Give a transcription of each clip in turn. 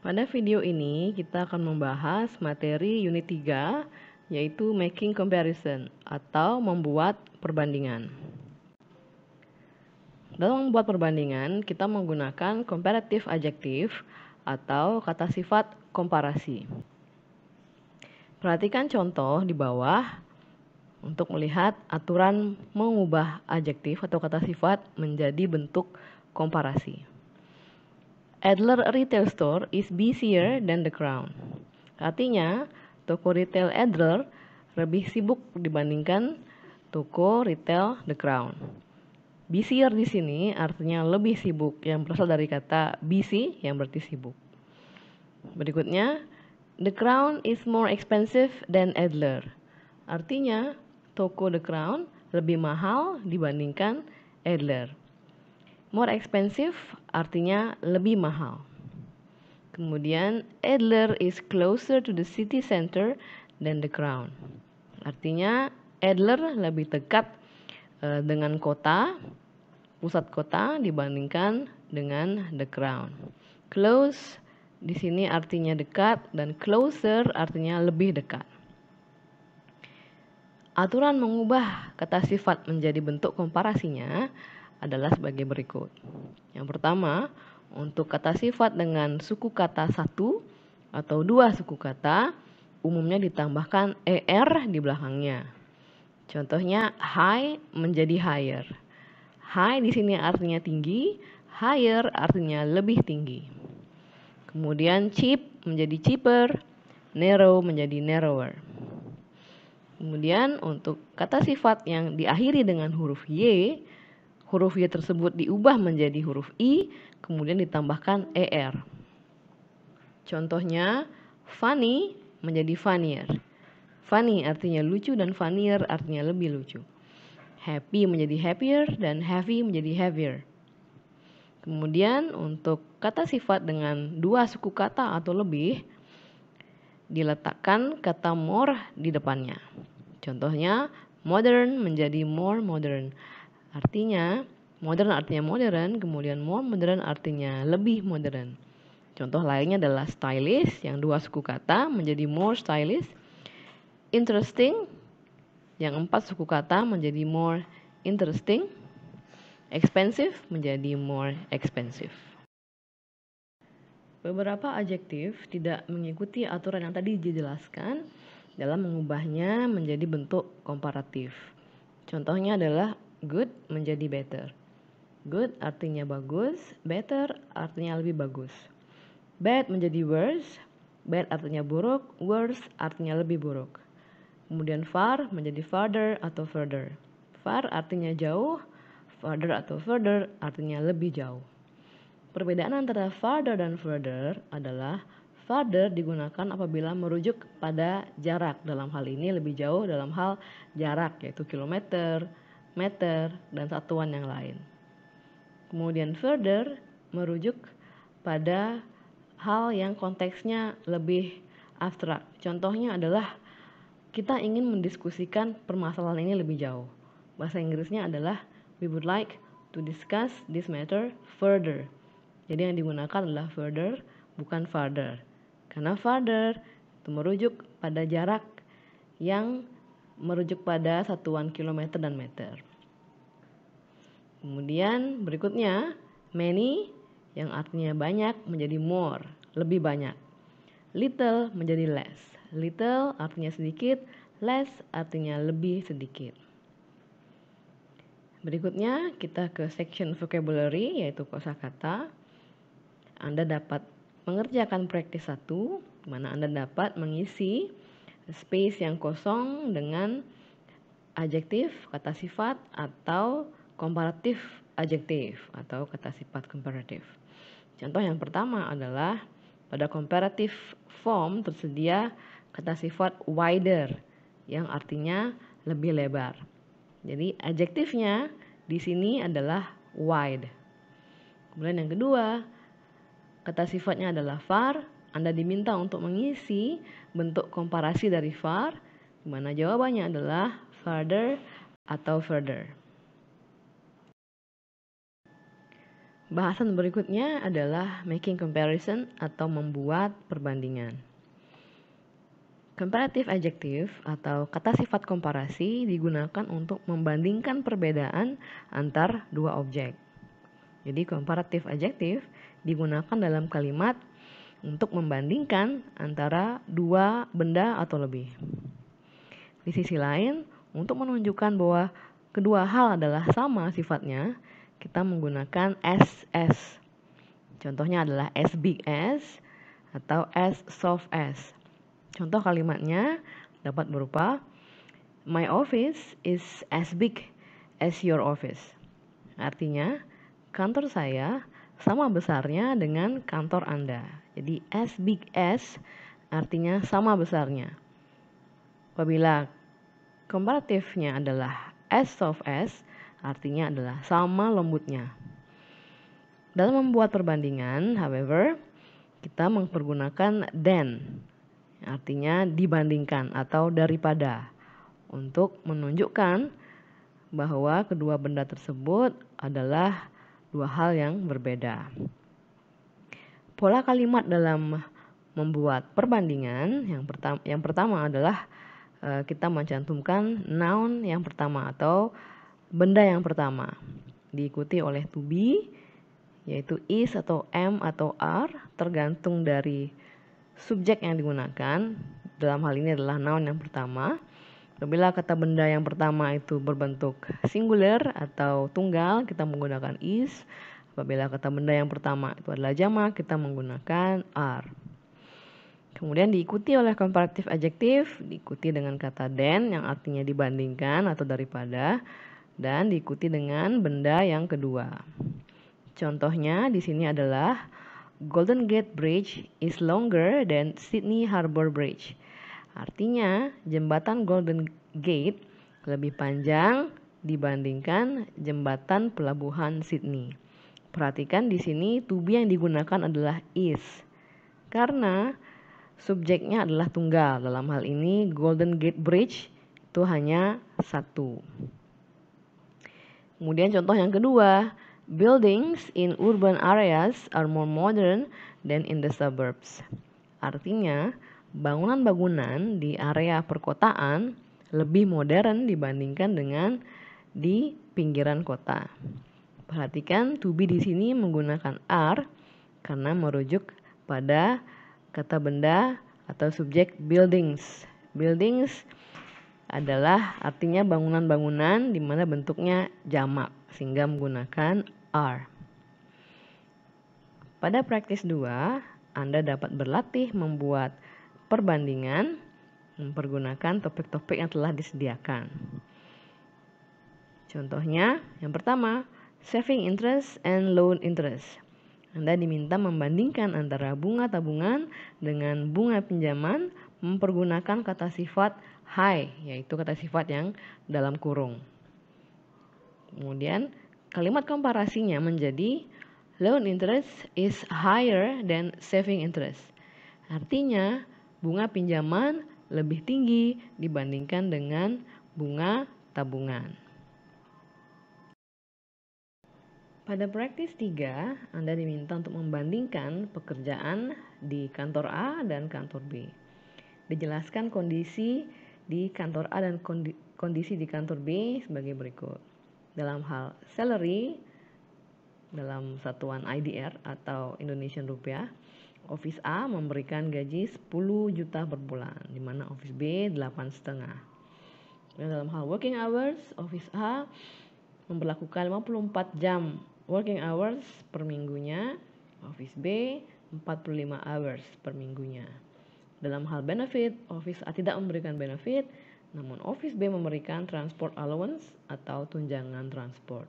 Pada video ini kita akan membahas materi unit 3 yaitu making comparison atau membuat perbandingan. Dalam membuat perbandingan kita menggunakan comparative adjective atau kata sifat komparasi. Perhatikan contoh di bawah untuk melihat aturan mengubah adjektif atau kata sifat menjadi bentuk komparasi. Adler retail store is busier than the Crown. Artinya, toko retail Adler lebih sibuk dibandingkan toko retail The Crown. Busier di sini artinya lebih sibuk, yang berasal dari kata busy yang berarti sibuk. Berikutnya, The Crown is more expensive than Adler. Artinya, toko The Crown lebih mahal dibandingkan Adler. More expensive artinya lebih mahal. Kemudian, Adler is closer to the city center than the Crown. Artinya, Adler lebih dekat dengan kota, pusat kota dibandingkan dengan the Crown. Close di sini artinya dekat dan closer artinya lebih dekat. Aturan mengubah kata sifat menjadi bentuk komparasinya adalah sebagai berikut. Yang pertama, untuk kata sifat dengan suku kata satu atau dua suku kata, umumnya ditambahkan er di belakangnya. Contohnya, high menjadi higher. High di sini artinya tinggi, higher artinya lebih tinggi. Kemudian cheap menjadi cheaper, narrow menjadi narrower. Kemudian untuk kata sifat yang diakhiri dengan huruf Y tersebut diubah menjadi huruf I, kemudian ditambahkan er. Contohnya, funny menjadi funnier. Funny artinya lucu dan funnier artinya lebih lucu. Happy menjadi happier dan heavy menjadi heavier. Kemudian untuk kata sifat dengan dua suku kata atau lebih, diletakkan kata more di depannya. Contohnya, modern menjadi more modern. Artinya, modern artinya modern, kemudian more modern artinya lebih modern. Contoh lainnya adalah stylish, yang dua suku kata menjadi more stylish. Interesting, yang empat suku kata menjadi more interesting. Expensive menjadi more expensive. Beberapa adjektif tidak mengikuti aturan yang tadi dijelaskan dalam mengubahnya menjadi bentuk komparatif. Contohnya adalah good menjadi better. Good artinya bagus, better artinya lebih bagus. Bad menjadi worse, bad artinya buruk, worse artinya lebih buruk. Kemudian far menjadi farther atau further. Far artinya jauh, farther atau further artinya lebih jauh. Perbedaan antara farther dan further adalah farther digunakan apabila merujuk pada jarak. Dalam hal ini lebih jauh dalam hal jarak, yaitu kilometer, meter, dan satuan yang lain. Kemudian further merujuk pada hal yang konteksnya lebih abstrak. Contohnya adalah kita ingin mendiskusikan permasalahan ini lebih jauh. Bahasa Inggrisnya adalah we would like to discuss this matter further. Jadi yang digunakan adalah further, bukan farther. Karena farther itu merujuk pada jarak yang merujuk pada satuan kilometer dan meter. Kemudian berikutnya, many yang artinya banyak menjadi more, lebih banyak. Little menjadi less. Little artinya sedikit, less artinya lebih sedikit. Berikutnya kita ke section vocabulary, yaitu kosakata. Anda dapat mengerjakan praktis 1, di mana Anda dapat mengisi space yang kosong dengan adjektif, kata sifat, atau komparatif adjektif, atau kata sifat komparatif. Contoh yang pertama adalah pada comparative form tersedia kata sifat wider, yang artinya lebih lebar. Jadi adjektifnya di sini adalah wide. Kemudian yang kedua, kata sifatnya adalah far. Anda diminta untuk mengisi bentuk komparasi dari far, di mana jawabannya adalah farther atau further. Bahasan berikutnya adalah making comparison atau membuat perbandingan. Comparative adjective atau kata sifat komparasi digunakan untuk membandingkan perbedaan antar dua objek. Jadi comparative adjective digunakan dalam kalimat untuk membandingkan antara dua benda atau lebih. Di sisi lain, untuk menunjukkan bahwa kedua hal adalah sama sifatnya, kita menggunakan as. Contohnya adalah as big as atau as soft as. Contoh kalimatnya dapat berupa my office is as big as your office. Artinya, kantor saya sama besarnya dengan kantor Anda. Jadi as big as artinya sama besarnya. Apabila komparatifnya adalah as soft as, artinya adalah sama lembutnya. Dalam membuat perbandingan, however, kita mempergunakan than, artinya dibandingkan atau daripada, untuk menunjukkan bahwa kedua benda tersebut adalah dua hal yang berbeda. Pola kalimat dalam membuat perbandingan yang pertama adalah kita mencantumkan noun yang pertama atau benda yang pertama, diikuti oleh to be, yaitu is atau am atau are, tergantung dari subjek yang digunakan. Dalam hal ini adalah noun yang pertama. Apabila kata benda yang pertama itu berbentuk singular atau tunggal, kita menggunakan is. Apabila kata benda yang pertama itu adalah jamak, kita menggunakan are. Kemudian diikuti oleh comparative adjective, diikuti dengan kata than yang artinya dibandingkan atau daripada, dan diikuti dengan benda yang kedua. Contohnya di sini adalah Golden Gate Bridge is longer than Sydney Harbour Bridge. Artinya, jembatan Golden Gate lebih panjang dibandingkan jembatan pelabuhan Sydney. Perhatikan di sini to be yang digunakan adalah is. Karena subjeknya adalah tunggal. Dalam hal ini Golden Gate Bridge itu hanya satu. Kemudian contoh yang kedua, buildings in urban areas are more modern than in the suburbs. Artinya, bangunan-bangunan di area perkotaan lebih modern dibandingkan dengan di pinggiran kota. Perhatikan to be di sini menggunakan are karena merujuk pada kata benda atau subjek buildings. Buildings adalah artinya bangunan-bangunan di mana bentuknya jamak sehingga menggunakan are. Pada praktis 2, Anda dapat berlatih membuat perbandingan mempergunakan topik-topik yang telah disediakan. Contohnya, yang pertama, saving interest and loan interest. Anda diminta membandingkan antara bunga tabungan dengan bunga pinjaman mempergunakan kata sifat high, yaitu kata sifat yang dalam kurung. Kemudian, kalimat komparasinya menjadi loan interest is higher than saving interest. Artinya, bunga pinjaman lebih tinggi dibandingkan dengan bunga tabungan. Pada praktis 3, Anda diminta untuk membandingkan pekerjaan di kantor A dan kantor B. Dijelaskan kondisi di kantor A dan kondisi di kantor B sebagai berikut. Dalam hal salary, dalam satuan IDR atau Indonesian Rupiah, Office A memberikan gaji 10 juta per bulan, di mana Office B 8,5. Dalam hal working hours, Office A memperlakukan 54 jam working hours per minggunya, Office B 45 hours per minggunya. Dalam hal benefit, Office A tidak memberikan benefit, namun Office B memberikan transport allowance atau tunjangan transport.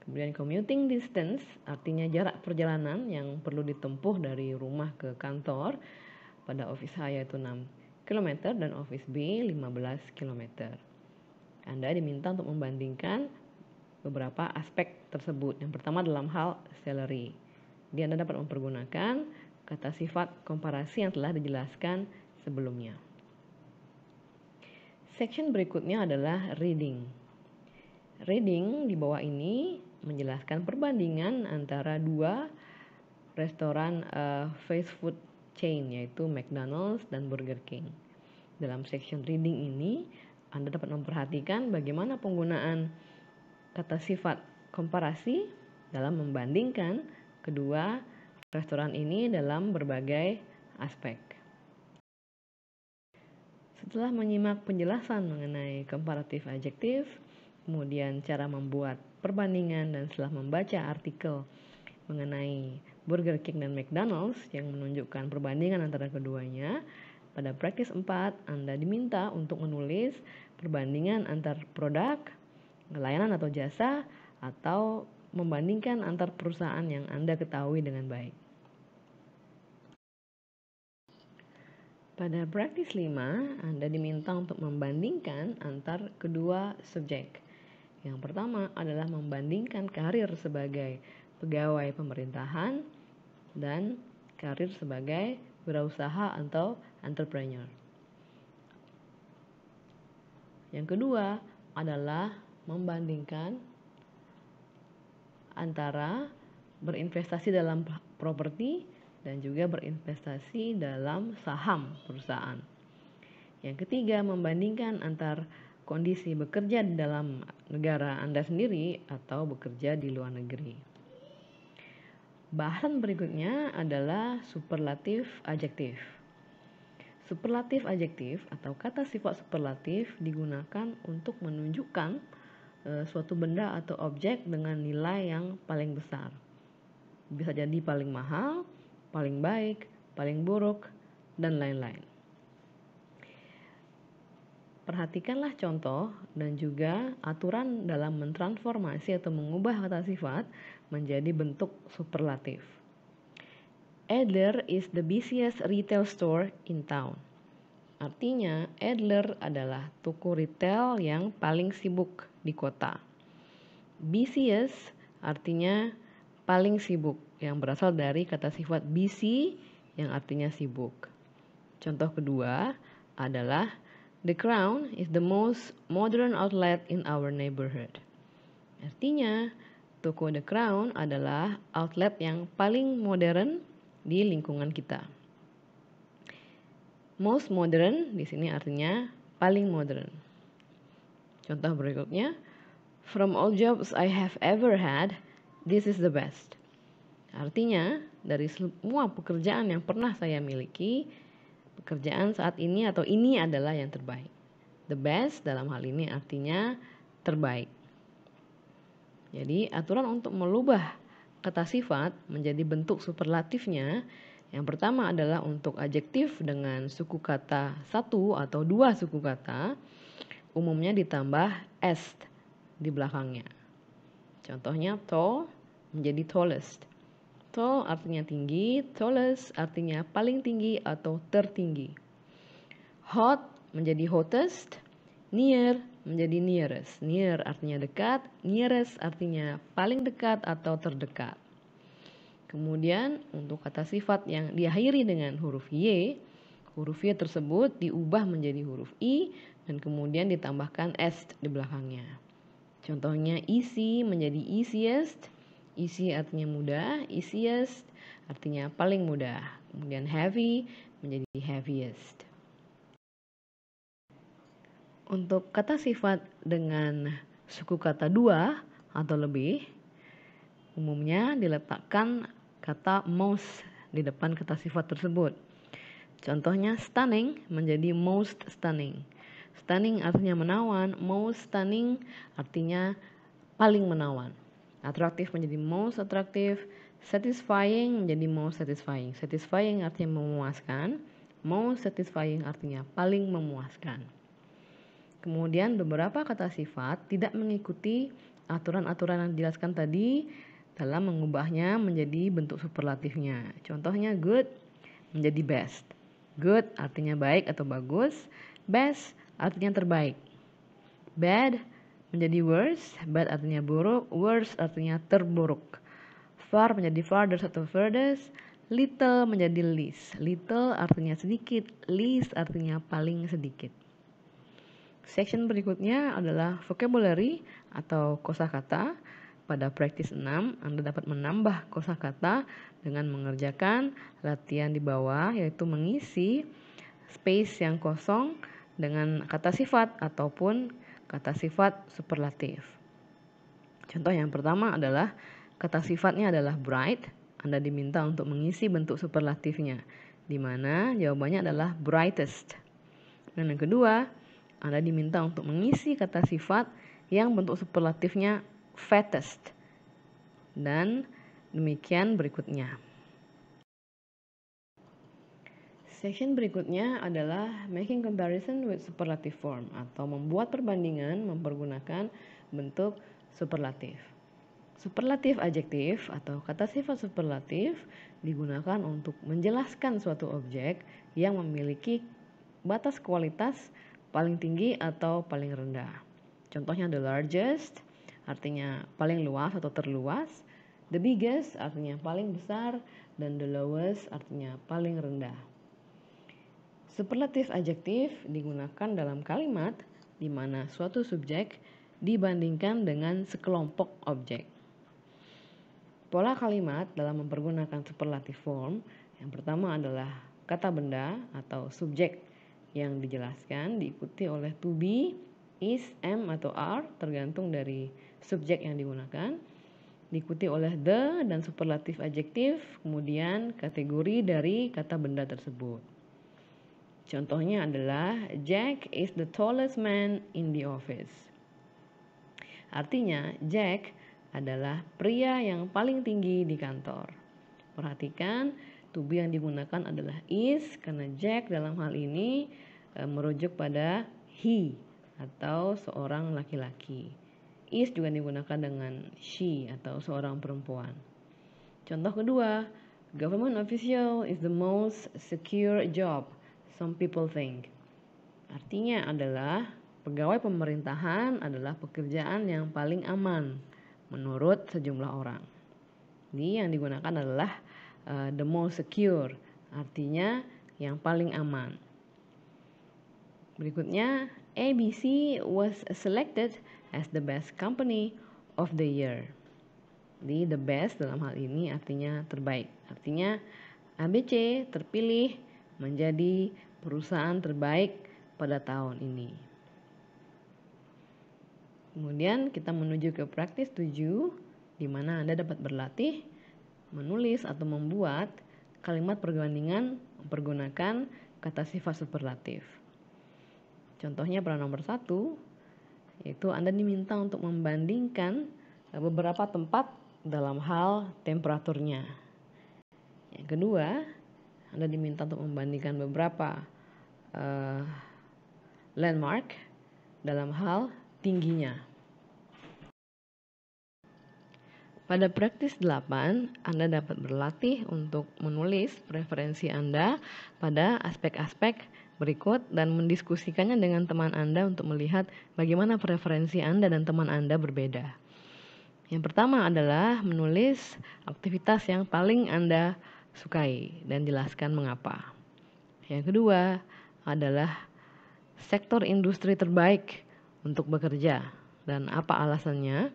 Kemudian commuting distance, artinya jarak perjalanan yang perlu ditempuh dari rumah ke kantor, pada Office A yaitu 6 km dan Office B 15 km. Anda diminta untuk membandingkan beberapa aspek tersebut. Yang pertama dalam hal salary. Jadi Anda dapat mempergunakan kata sifat komparasi yang telah dijelaskan sebelumnya. Section berikutnya adalah reading. Reading di bawah ini menjelaskan perbandingan antara dua restoran fast food chain, yaitu McDonald's dan Burger King. Dalam section reading ini, Anda dapat memperhatikan bagaimana penggunaan kata sifat komparasi dalam membandingkan kedua restoran ini dalam berbagai aspek. Setelah menyimak penjelasan mengenai comparative adjective, kemudian cara membuat perbandingan, dan setelah membaca artikel mengenai Burger King dan McDonald's yang menunjukkan perbandingan antara keduanya, pada praktis 4 Anda diminta untuk menulis perbandingan antar produk, layanan atau jasa, atau membandingkan antar perusahaan yang Anda ketahui dengan baik. Pada praktis 5, Anda diminta untuk membandingkan antar kedua subjek. Yang pertama adalah membandingkan karir sebagai pegawai pemerintahan dan karir sebagai wirausaha atau entrepreneur. Yang kedua adalah membandingkan antara berinvestasi dalam properti dan juga berinvestasi dalam saham perusahaan. Yang ketiga, membandingkan antar kondisi bekerja di dalam negara Anda sendiri atau bekerja di luar negeri. Bahasan berikutnya adalah superlatif adjektif. Superlatif adjektif atau kata sifat superlatif digunakan untuk menunjukkan suatu benda atau objek dengan nilai yang paling besar. Bisa jadi paling mahal, paling baik, paling buruk, dan lain-lain. Perhatikanlah contoh dan juga aturan dalam mentransformasi atau mengubah kata sifat menjadi bentuk superlatif. Adler is the busiest retail store in town. Artinya, Adler adalah toko retail yang paling sibuk di kota. Busiest artinya paling sibuk, yang berasal dari kata sifat busy yang artinya sibuk. Contoh kedua adalah The Crown is the most modern outlet in our neighborhood. Artinya, toko The Crown adalah outlet yang paling modern di lingkungan kita. Most modern di sini artinya paling modern. Contoh berikutnya, From all jobs I have ever had, this is the best. Artinya, dari semua pekerjaan yang pernah saya miliki, pekerjaan saat ini atau ini adalah yang terbaik. The best dalam hal ini artinya terbaik. Jadi, aturan untuk merubah kata sifat menjadi bentuk superlatifnya, yang pertama adalah untuk adjektif dengan suku kata satu atau dua suku kata, umumnya ditambah est di belakangnya. Contohnya, tall menjadi tallest. Tall artinya tinggi, tallest artinya paling tinggi atau tertinggi. Hot menjadi hottest, near menjadi nearest. Near artinya dekat, nearest artinya paling dekat atau terdekat. Kemudian untuk kata sifat yang diakhiri dengan huruf Y, huruf Y tersebut diubah menjadi huruf I dan kemudian ditambahkan est di belakangnya. Contohnya easy menjadi easiest. Easy artinya mudah, easiest artinya paling mudah. Kemudian heavy menjadi heaviest. Untuk kata sifat dengan suku kata dua atau lebih, umumnya diletakkan kata most di depan kata sifat tersebut. Contohnya stunning menjadi most stunning. Stunning artinya menawan, most stunning artinya paling menawan. Atraktif menjadi most atraktif, satisfying menjadi most satisfying. Satisfying artinya memuaskan, most satisfying artinya paling memuaskan. Kemudian beberapa kata sifat tidak mengikuti aturan-aturan yang dijelaskan tadi dalam mengubahnya menjadi bentuk superlatifnya. Contohnya good menjadi best. Good artinya baik atau bagus, best artinya terbaik. Bad menjadi worse, bad artinya buruk, worse artinya terburuk. Far menjadi farthest atau furthest, little menjadi least. Little artinya sedikit, least artinya paling sedikit. Section berikutnya adalah vocabulary atau kosakata. pada praktis 6, Anda dapat menambah kosakata dengan mengerjakan latihan di bawah, yaitu mengisi space yang kosong dengan kata sifat ataupun kata sifat superlatif. Contoh yang pertama adalah kata sifatnya adalah bright. Anda diminta untuk mengisi bentuk superlatifnya, di mana jawabannya adalah brightest. Dan yang kedua, Anda diminta untuk mengisi kata sifat yang bentuk superlatifnya fattest. Dan demikian berikutnya. Section berikutnya adalah making comparison with superlative form atau membuat perbandingan mempergunakan bentuk superlatif. Superlatif adjektif atau kata sifat superlatif digunakan untuk menjelaskan suatu objek yang memiliki batas kualitas paling tinggi atau paling rendah. Contohnya the largest artinya paling luas atau terluas, the biggest artinya paling besar, dan the lowest artinya paling rendah. Superlatif adjektif digunakan dalam kalimat di mana suatu subjek dibandingkan dengan sekelompok objek. Pola kalimat dalam mempergunakan superlative form yang pertama adalah kata benda atau subjek yang dijelaskan diikuti oleh to be, is, am, atau are tergantung dari subjek yang digunakan, diikuti oleh the dan superlatif adjektif, kemudian kategori dari kata benda tersebut. Contohnya adalah Jack is the tallest man in the office. Artinya Jack adalah pria yang paling tinggi di kantor. Perhatikan to be yang digunakan adalah is karena Jack dalam hal ini merujuk pada he atau seorang laki-laki. Is juga digunakan dengan she atau seorang perempuan. Contoh kedua, government official is the most secure job, some people think. Artinya adalah pegawai pemerintahan adalah pekerjaan yang paling aman menurut sejumlah orang. Ini yang digunakan adalah the most secure, artinya yang paling aman. Berikutnya, ABC was selected as the best company of the year. Jadi the best dalam hal ini artinya terbaik. Artinya ABC terpilih menjadi perusahaan terbaik pada tahun ini. Kemudian kita menuju ke praktis 7 di mana Anda dapat berlatih menulis atau membuat kalimat perbandingan mempergunakan kata sifat superlatif. Contohnya pada nomor 1 yaitu Anda diminta untuk membandingkan beberapa tempat dalam hal temperaturnya. Yang kedua, Anda diminta untuk membandingkan beberapa landmark dalam hal tingginya. Pada praktis 8, Anda dapat berlatih untuk menulis preferensi Anda pada aspek-aspek berikut dan mendiskusikannya dengan teman Anda untuk melihat bagaimana preferensi Anda dan teman Anda berbeda. Yang pertama adalah menulis aktivitas yang paling Anda sukai dan jelaskan mengapa. Yang kedua adalah sektor industri terbaik untuk bekerja dan apa alasannya.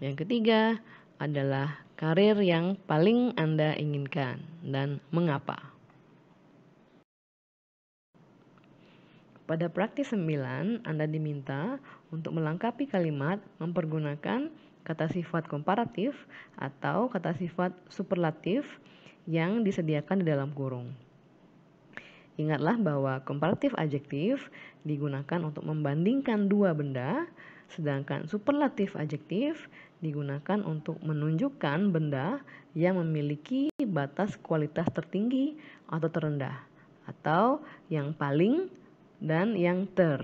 Yang ketiga adalah karir yang paling Anda inginkan dan mengapa. Pada praktis 9, Anda diminta untuk melengkapi kalimat mempergunakan kata sifat komparatif atau kata sifat superlatif yang disediakan di dalam kurung. Ingatlah bahwa komparatif adjektif digunakan untuk membandingkan dua benda, sedangkan superlatif adjektif digunakan untuk menunjukkan benda yang memiliki batas kualitas tertinggi atau terendah, atau yang paling dan yang ter.